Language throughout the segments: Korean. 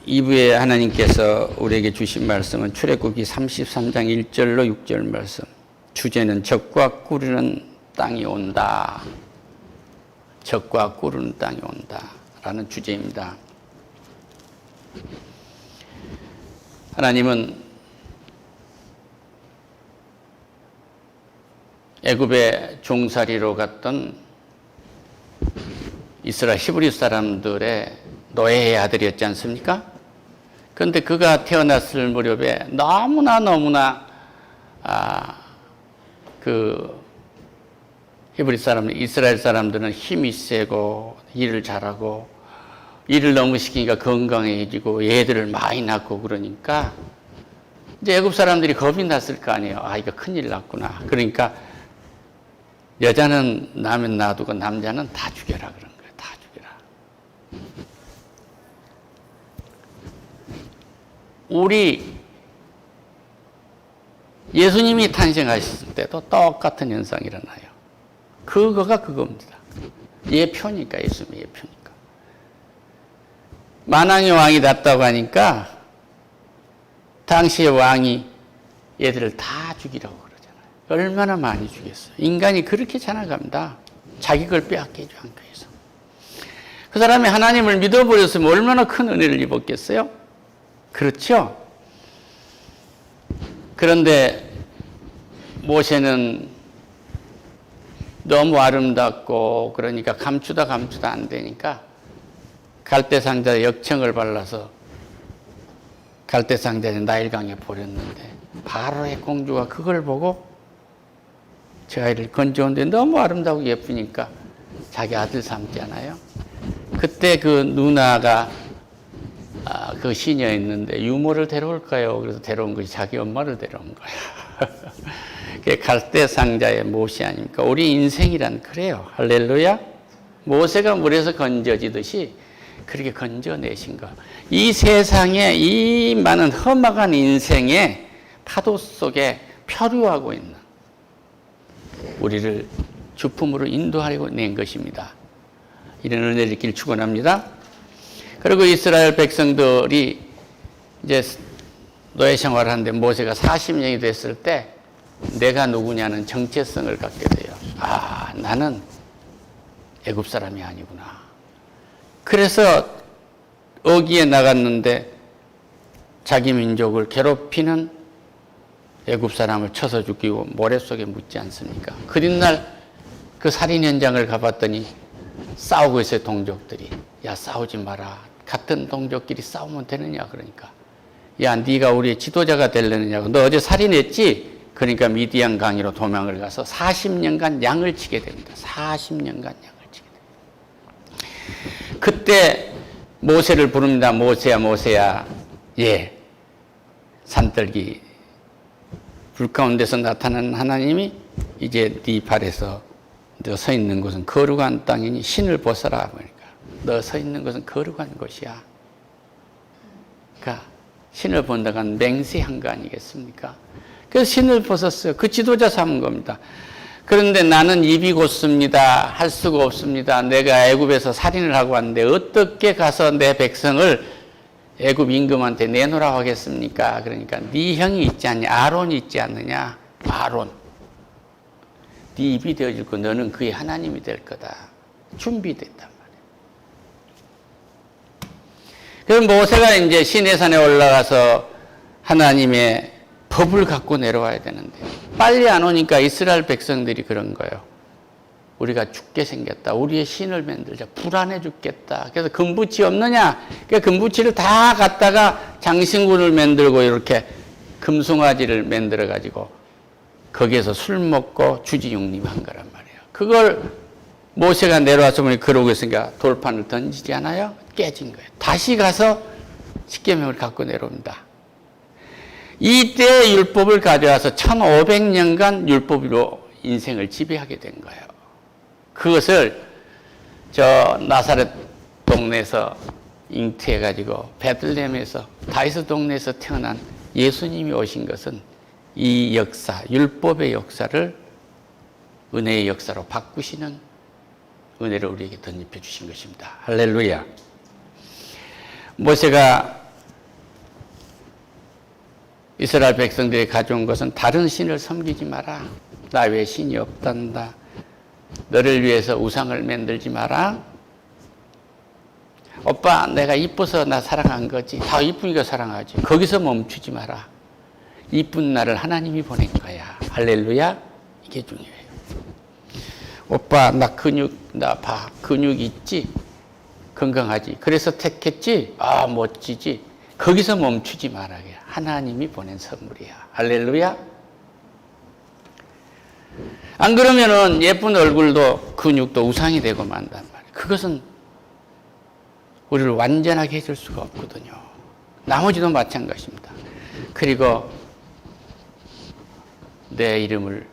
2부에 하나님께서 우리에게 주신 말씀은 출애굽기 33장 1절로 6절 말씀. 주제는 적과 꾸르는 땅이 온다. 적과 꾸르는 땅이 온다. 라는 주제입니다. 하나님은 애굽의 종살이로 갔던 이스라엘 히브리 사람들의 노예의 아들이었지 않습니까? 그런데 그가 태어났을 무렵에 너무나 그 히브리 사람, 이스라엘 사람들은 힘이 세고 일을 잘하고 일을 너무 시키니까 건강해지고 애들을 많이 낳고 그러니까 이제 애굽 사람들이 겁이 났을 거 아니에요. 아, 이거 큰일 났구나. 그러니까 여자는 낳으면 놔두고 남자는 다 죽여라 그런 거예요. 다 죽여라. 우리 예수님이 탄생하셨을 때도 똑같은 현상이 일어나요. 그거가 그겁니다. 예표니까, 예수님의 예표니까. 만왕의 왕이 났다고 하니까 당시의 왕이 얘들을 다 죽이라고 그러잖아요. 얼마나 많이 죽였어요. 인간이 그렇게 자나갑니다. 자기 걸 빼앗기지 않기 위해서. 그 사람이 하나님을 믿어버렸으면 얼마나 큰 은혜를 입었겠어요? 그렇죠? 그런데 모세는 너무 아름답고 그러니까 감추다 안 되니까 갈대상자에 역청을 발라서 갈대상자에 나일강에 버렸는데 바로의 공주가 그걸 보고 저 아이를 건져온데 너무 아름다고 예쁘니까 자기 아들 삼잖아요. 그때 그 누나가 그 시녀였는데 유모를 데려올까요? 그래서 데려온 것이 자기 엄마를 데려온 거야. 그게 갈대상자의 모세 아닙니까? 우리 인생이란 그래요. 할렐루야. 모세가 물에서 건져지듯이 그렇게 건져내신 거. 이 세상에 이 많은 험악한 인생의 파도 속에漂流하고 있는 우리를 주품으로 인도하려고 낸 것입니다. 이런 은혜를 있기를 축원합니다. 그리고 이스라엘 백성들이 이제 노예 생활을 하는데 모세가 40년이 됐을 때 내가 누구냐는 정체성을 갖게 돼요. 아, 나는 애굽 사람이 아니구나. 그래서 어기에 나갔는데 자기 민족을 괴롭히는 애굽 사람을 쳐서 죽이고 모래 속에 묻지 않습니까? 그 뒷날 그 살인 현장을 가봤더니 싸우고 있어요, 동족들이. 야, 싸우지 마라. 같은 동족끼리 싸우면 되느냐 그러니까. 야, 네가 우리의 지도자가 되려느냐고. 너 어제 살인했지? 그러니까 미디안 강으로 도망을 가서 40년간 양을 치게 됩니다. 40년간 양을 치게 됩니다. 그때 모세를 부릅니다. 모세야, 모세야. 예. 산떨기 불 가운데서 나타난 하나님이 이제 네 발에서 너 서 있는 곳은 거룩한 땅이니 신을 벗어라. 그러니까 너 서 있는 곳은 거룩한 곳이야. 그러니까 신을 본다가 맹세한 거 아니겠습니까? 그래서 신을 벗었어요. 그 지도자 삼은 겁니다. 그런데 나는 입이 곧습니다. 할 수가 없습니다. 내가 애굽에서 살인을 하고 왔는데 어떻게 가서 내 백성을 애굽 임금한테 내놓으라고 하겠습니까? 그러니까 네 형이 있지 않냐? 아론이 있지 않느냐? 아론. 네 입이 되어줄 거 너는 그의 하나님이 될 거다. 준비됐단 말이에요. 그래서 모세가 이제 시내산에 올라가서 하나님의 법을 갖고 내려와야 되는데 빨리 안 오니까 이스라엘 백성들이 그런 거예요. 우리가 죽게 생겼다. 우리의 신을 만들자. 불안해 죽겠다. 그래서 금붙이 없느냐? 그러니까 금붙이를 다 갖다가 장신구를 만들고 이렇게 금송아지를 만들어 가지고 거기에서 술 먹고 주지육림한 거란 말이에요. 그걸 모세가 내려와서 보니 그러고 있으니까 돌판을 던지지 않아요? 깨진 거예요. 다시 가서 십계명을 갖고 내려옵니다. 이때 율법을 가져와서 1500년간 율법으로 인생을 지배하게 된 거예요. 그것을 저 나사렛 동네에서 잉태해가지고 베들레헴에서 다윗 동네에서 태어난 예수님이 오신 것은 이 역사, 율법의 역사를 은혜의 역사로 바꾸시는 은혜를 우리에게 덧입혀 주신 것입니다. 할렐루야. 모세가 이스라엘 백성들이 가져온 것은 다른 신을 섬기지 마라. 나 외에 신이 없단다. 너를 위해서 우상을 만들지 마라. 오빠 내가 이뻐서 나 사랑한 거지. 다 이쁘니까 사랑하지. 거기서 멈추지 마라. 이쁜 나를 하나님이 보낸 거야. 할렐루야. 이게 중요해요. 오빠 나 봐. 근육 있지? 건강하지? 그래서 택했지? 아 멋지지? 거기서 멈추지 마라. 하나님이 보낸 선물이야. 할렐루야. 안 그러면은 예쁜 얼굴도 근육도 우상이 되고 만단 말이에요. 그것은 우리를 완전하게 해줄 수가 없거든요. 나머지도 마찬가지입니다. 그리고 내 이름을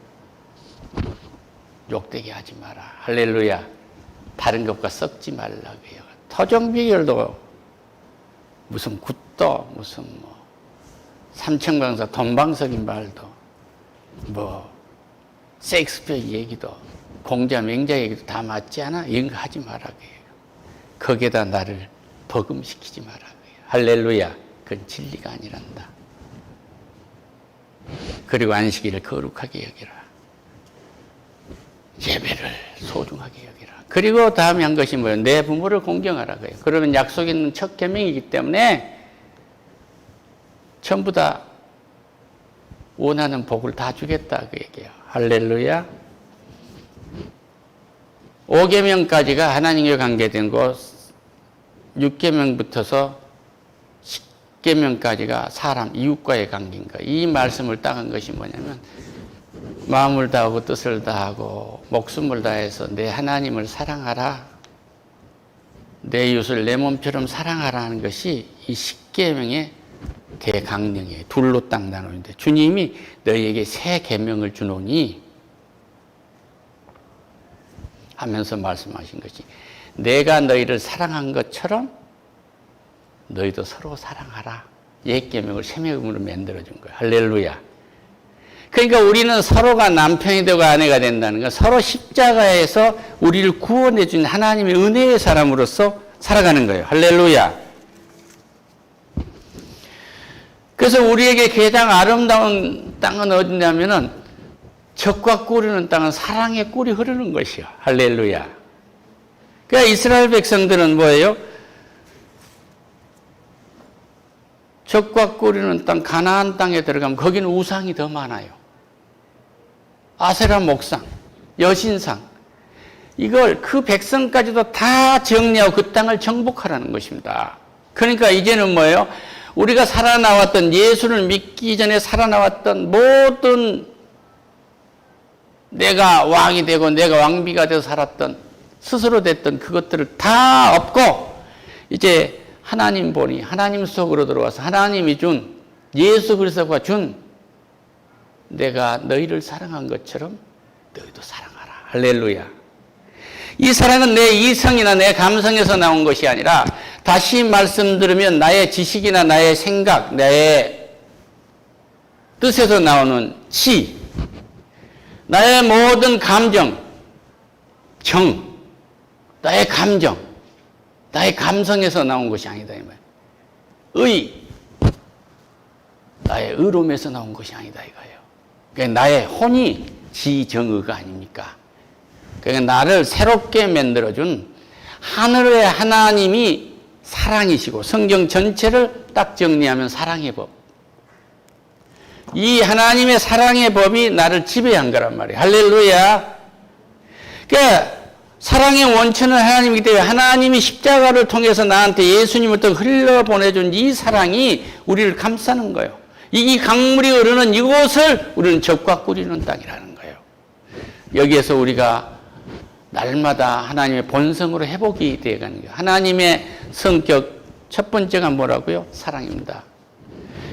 욕되게 하지 마라. 할렐루야. 다른 것과 섞지 말라고요. 토종 비결도 무슨 굿도 무슨 뭐 삼천방사 돈방석인 말도 뭐 셰익스피어 얘기도 공자 맹자 얘기도 다 맞지 않아? 이런 거 하지 말라고요. 거기에다 나를 버금시키지 말라고요. 할렐루야. 그건 진리가 아니란다. 그리고 안식일을 거룩하게 여기라. 예배를 소중하게 여기라. 그리고 다음에 한 것이 뭐예요? 내 부모를 공경하라고요. 그러면 약속 있는 첫 계명이기 때문에 전부 다 원하는 복을 다 주겠다 그 얘기예요. 할렐루야. 5계명까지가 하나님과 관계된 거, 6계명부터서 10계명까지가 사람 이웃과의 관계인 거예요. 이 말씀을 따간 것이 뭐냐면 마음을 다하고 뜻을 다하고 목숨을 다해서 내 하나님을 사랑하라. 내 이웃을 내 몸처럼 사랑하라는 것이 이 10계명의 대강령이에요. 둘로 딱 나누는데 주님이 너희에게 새 계명을 주노니 하면서 말씀하신 것이 내가 너희를 사랑한 것처럼 너희도 서로 사랑하라. 옛 계명을 새 계명으로 만들어준 거예요. 할렐루야. 그러니까 우리는 서로가 남편이 되고 아내가 된다는 건 서로 십자가에서 우리를 구원해 준 하나님의 은혜의 사람으로서 살아가는 거예요. 할렐루야. 그래서 우리에게 가장 아름다운 땅은 어디냐면은 적과 꿀이는 땅은 사랑의 꿀이 흐르는 것이요. 할렐루야. 그러니까 이스라엘 백성들은 뭐예요? 적과 꿀이는 땅 가나안 땅에 들어가면 거기는 우상이 더 많아요. 아세라 목상, 여신상. 이걸 그 백성까지도 다 정리하고 그 땅을 정복하라는 것입니다. 그러니까 이제는 뭐예요? 우리가 살아나왔던 예수를 믿기 전에 살아나왔던 모든 내가 왕이 되고 내가 왕비가 되어 살았던 스스로 됐던 그것들을 다 없고 이제 하나님 보니 하나님 속으로 들어와서 하나님이 준 예수 그리스도가 준 내가 너희를 사랑한 것처럼 너희도 사랑하라. 할렐루야. 이 사랑은 내 이성이나 내 감성에서 나온 것이 아니라 다시 말씀드리면 나의 지식이나 나의 생각, 나의 뜻에서 나오는 치, 나의 모든 감정, 정, 나의 감정, 나의 감성에서 나온 것이 아니다. 이 말이에요. 의, 나의 의로움에서 나온 것이 아니다 이거예요. 그러니까 나의 혼이 지정의가 아닙니까? 그러니까 나를 새롭게 만들어준 하늘의 하나님이 사랑이시고 성경 전체를 딱 정리하면 사랑의 법. 이 하나님의 사랑의 법이 나를 지배한 거란 말이에요. 할렐루야. 그러니까 사랑의 원천은 하나님이기 때문에 하나님이 십자가를 통해서 나한테 예수님을 또 흘려보내준 이 사랑이 우리를 감싸는 거예요. 이 강물이 흐르는 이곳을 우리는 적과 꿀이는 땅이라는 거예요. 여기에서 우리가 날마다 하나님의 본성으로 회복이 되어가는 거예요. 하나님의 성격 첫 번째가 뭐라고요? 사랑입니다.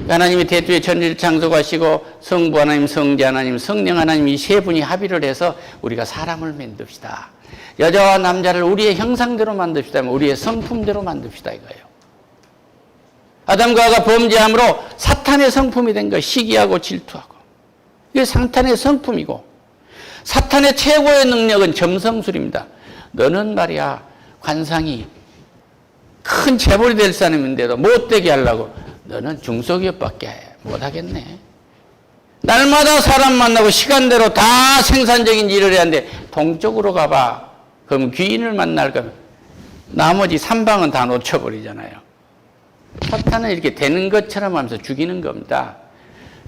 하나님이 대두에 천지를 창조하시고 성부 하나님, 성자 하나님, 성령 하나님 이 세 분이 합의를 해서 우리가 사람을 만듭시다. 여자와 남자를 우리의 형상대로 만듭시다. 우리의 성품대로 만듭시다 이거예요. 아담과 하와가 범죄함으로 사탄의 성품이 된 거예요. 시기하고 질투하고. 이게 사탄의 성품이고 사탄의 최고의 능력은 점성술입니다. 너는 말이야 관상이 큰 재벌이 될 사람인데도 못되게 하려고 너는 중소기업밖에 못하겠네. 날마다 사람 만나고 시간대로 다 생산적인 일을 해야 하는데 동쪽으로 가봐. 그럼 귀인을 만날 거면 나머지 3방은 다 놓쳐버리잖아요. 사탄은 이렇게 되는 것처럼 하면서 죽이는 겁니다.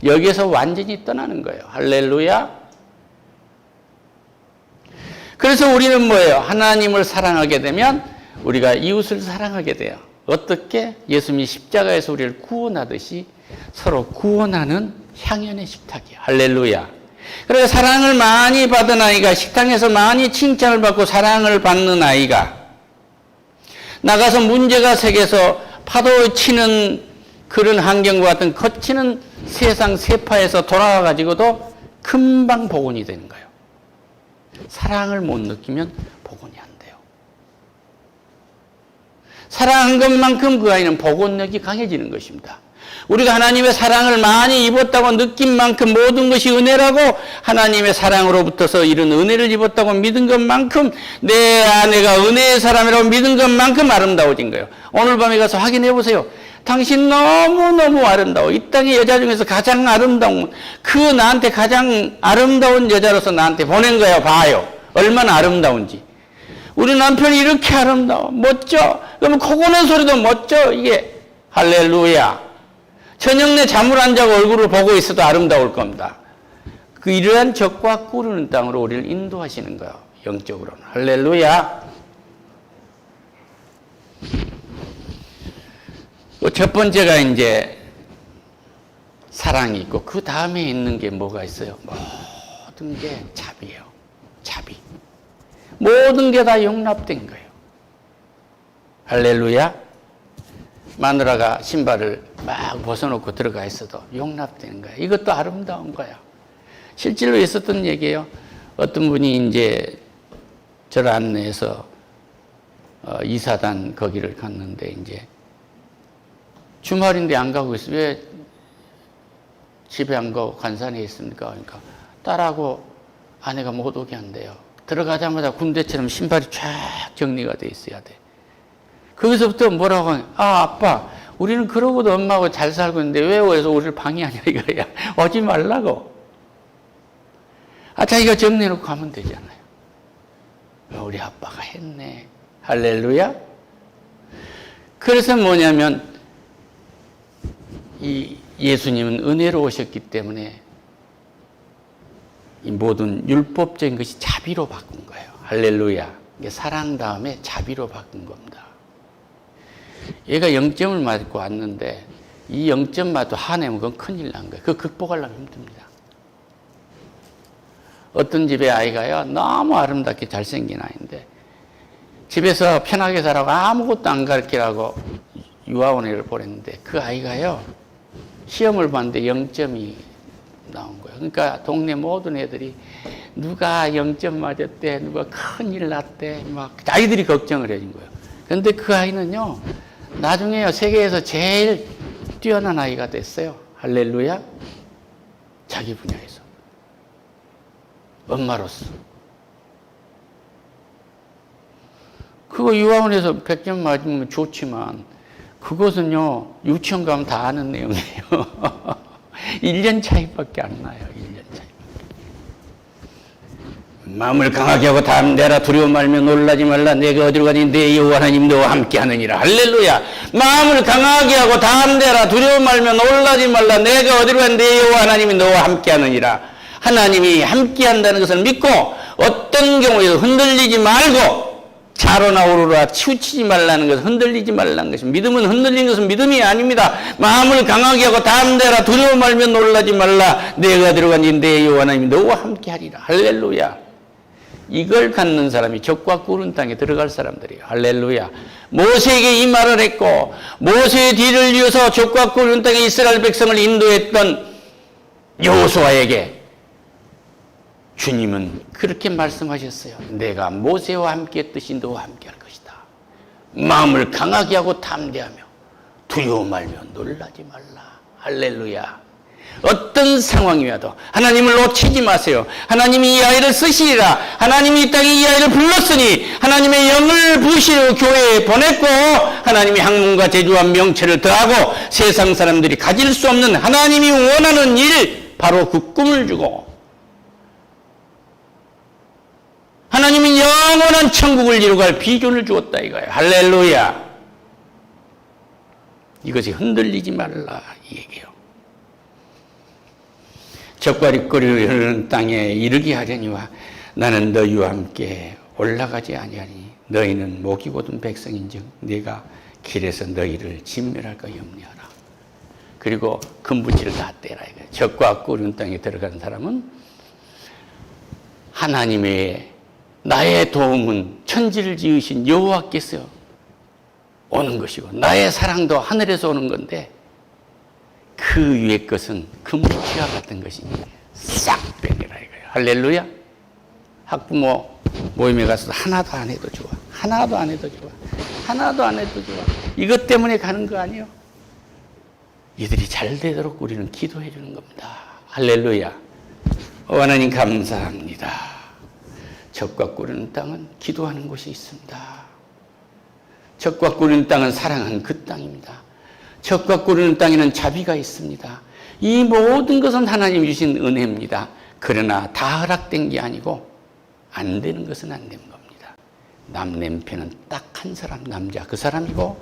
여기에서 완전히 떠나는 거예요. 할렐루야. 그래서 우리는 뭐예요? 하나님을 사랑하게 되면 우리가 이웃을 사랑하게 돼요. 어떻게? 예수님이 십자가에서 우리를 구원하듯이 서로 구원하는 향연의 식탁이에요. 할렐루야. 그래서 사랑을 많이 받은 아이가, 식당에서 많이 칭찬을 받고 사랑을 받는 아이가, 나가서 문제가 생겨서 파도 치는 그런 환경과 같은 거치는 세상 세파에서 돌아와가지고도 금방 복원이 되는 거예요. 사랑을 못 느끼면 복원이 안 돼요. 사랑한 것만큼 그 아이는 복원력이 강해지는 것입니다. 우리가 하나님의 사랑을 많이 입었다고 느낀 만큼 모든 것이 은혜라고, 하나님의 사랑으로부터서 이런 은혜를 입었다고 믿은 것만큼, 내 아내가 은혜의 사람이라고 믿은 것만큼 아름다워진 거예요. 오늘 밤에 가서 확인해 보세요. 당신 너무너무 아름다워. 이 땅의 여자 중에서 가장 아름다운, 그 나한테 가장 아름다운 여자로서 나한테 보낸 거예요. 봐요. 얼마나 아름다운지. 우리 남편이 이렇게 아름다워. 멋져. 그러면 코 고는 소리도 멋져. 이게 할렐루야. 저녁 내 잠을 안 자고 얼굴을 보고 있어도 아름다울 겁니다. 그 이러한 적과 꾸르는 땅으로 우리를 인도하시는 거예요. 영적으로는. 할렐루야. 첫 번째가 이제 사랑이 있고, 그 다음에 있는 게 뭐가 있어요? 모든 게 자비예요. 자비. 모든 게 다 용납된 거예요. 할렐루야. 마누라가 신발을 막 벗어놓고 들어가 있어도 용납되는 거야. 이것도 아름다운 거야. 실제로 있었던 얘기예요. 어떤 분이 이제 저를 안내해서 이사단 거기를 갔는데, 이제 주말인데 안 가고 있어. 왜 집에 안 가고 간산에 있습니까? 그러니까 딸하고 아내가 못 오게 한대요. 들어가자마자 군대처럼 신발이 쫙 정리가 돼 있어야 돼. 거기서부터 뭐라고 하냐. 아빠, 우리는 그러고도 엄마하고 잘 살고 있는데 왜 와서 우리를 방해하냐 이거야. 오지 말라고. 자기가 정리해놓고 가면 되잖아요. 우리 아빠가 했네. 할렐루야. 그래서 뭐냐면, 이 예수님은 은혜로 오셨기 때문에 이 모든 율법적인 것이 자비로 바꾼 거예요. 할렐루야. 사랑 다음에 자비로 바꾼 겁니다. 얘가 0점을 맞고 왔는데 이 0점 맞고 화내면 그건 큰일 난 거예요. 그거 극복하려면 힘듭니다. 어떤 집에 아이가요, 너무 아름답게 잘생긴 아이인데 집에서 편하게 살라고 아무것도 안 가르치라고 유아원을 보냈는데, 그 아이가요 시험을 봤는데 0점이 나온 거예요. 그러니까 동네 모든 애들이 누가 0점 맞았대, 누가 큰일 났대, 막 아이들이 걱정을 해준 거예요. 그런데 그 아이는요, 나중에요 세계에서 제일 뛰어난 아이가 됐어요. 할렐루야. 자기 분야에서 엄마로서. 그거 유아원에서 100점 맞으면 좋지만 그것은요 유치원 가면 다 아는 내용이에요. 1년 차이밖에 안 나요. 1년 차이. 마음을 강하게 하고 담대라. 두려움 말며 놀라지 말라. 내가 어디로 가니 내 여호와 하나님 너와 함께 하느니라. 할렐루야. 마음을 강하게 하고 담대라. 두려움 말며 놀라지 말라. 내가 어디로 가니 내 여호와 하나님이 너와 함께 하느니라. 하나님이 함께 한다는 것을 믿고 어떤 경우에도 흔들리지 말고 자로나 오르라 치우치지 말라는 것은, 흔들리지 말라는 것입니다. 믿음은 흔들리는 것은 믿음이 아닙니다. 마음을 강하게 하고 담대라. 두려워 말며 놀라지 말라. 내가 들어간지 내 여호와 하나님이 너와 함께 하리라. 할렐루야. 이걸 갖는 사람이 적과 꿀은 땅에 들어갈 사람들이에요. 할렐루야. 모세에게 이 말을 했고, 모세의 뒤를 이어서 적과 꿀은 땅에 이스라엘 백성을 인도했던 여호수아에게 주님은 그렇게 말씀하셨어요. 내가 모세와 함께 했듯이 너와 함께 할 것이다. 마음을 강하게 하고 담대하며 두려워 말며 놀라지 말라. 할렐루야. 어떤 상황이 와도 하나님을 놓치지 마세요. 하나님이 이 아이를 쓰시리라. 하나님이 이 땅에 이 아이를 불렀으니 하나님의 영을 부으시려 교회에 보냈고 하나님이 학문과 재주와 명체를 더하고 세상 사람들이 가질 수 없는 하나님이 원하는 일, 바로 그 꿈을 주고 하나님이 영원한 천국을 이루갈 비전을 주었다 이거예요. 할렐루야. 이것이 흔들리지 말라 이 얘기예요. 젖과리꼬리를 흐르는 땅에 이르게 하려니와 나는 너희와 함께 올라가지 아니하니 너희는 목이 곧은 백성인즉 내가 길에서 너희를 진멸할까 염려하라. 그리고 금부치를 다 떼라 이거예요. 젖과 꿀은 땅에 들어가는 사람은 하나님의 나의 도움은 천지를 지으신 여호와께서 오는 것이고 나의 사랑도 하늘에서 오는 건데 그 위의 것은 금부치와 같은 것이니 싹 빼내라 이거예요. 할렐루야. 학부모 모임에 가서 하나도 안 해도 좋아. 하나도 안 해도 좋아. 하나도 안 해도 좋아. 이것 때문에 가는 거 아니에요? 이들이 잘 되도록 우리는 기도해 주는 겁니다. 할렐루야. 하나님 감사합니다. 젖과 꿀은 땅은 기도하는 곳이 있습니다. 젖과 꿀은 땅은 사랑한 그 땅입니다. 젖과 꿀은 땅에는 자비가 있습니다. 이 모든 것은 하나님이 주신 은혜입니다. 그러나 다 허락된 게 아니고 안 되는 것은 안 되는 겁니다. 남 남편은 딱 한 사람, 남자 그 사람이고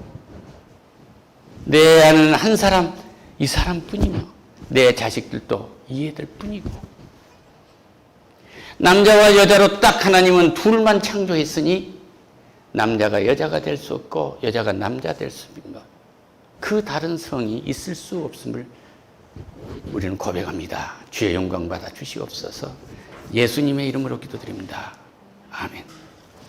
내 아는 한 사람, 이 사람뿐이며 내 자식들도 이 애들 뿐이고 남자와 여자로 딱 하나님은 둘만 창조했으니 남자가 여자가 될 수 없고 여자가 남자 될 수 없는 것. 그 다른 성이 있을 수 없음을 우리는 고백합니다. 주의 영광 받아 주시옵소서. 예수님의 이름으로 기도드립니다. 아멘.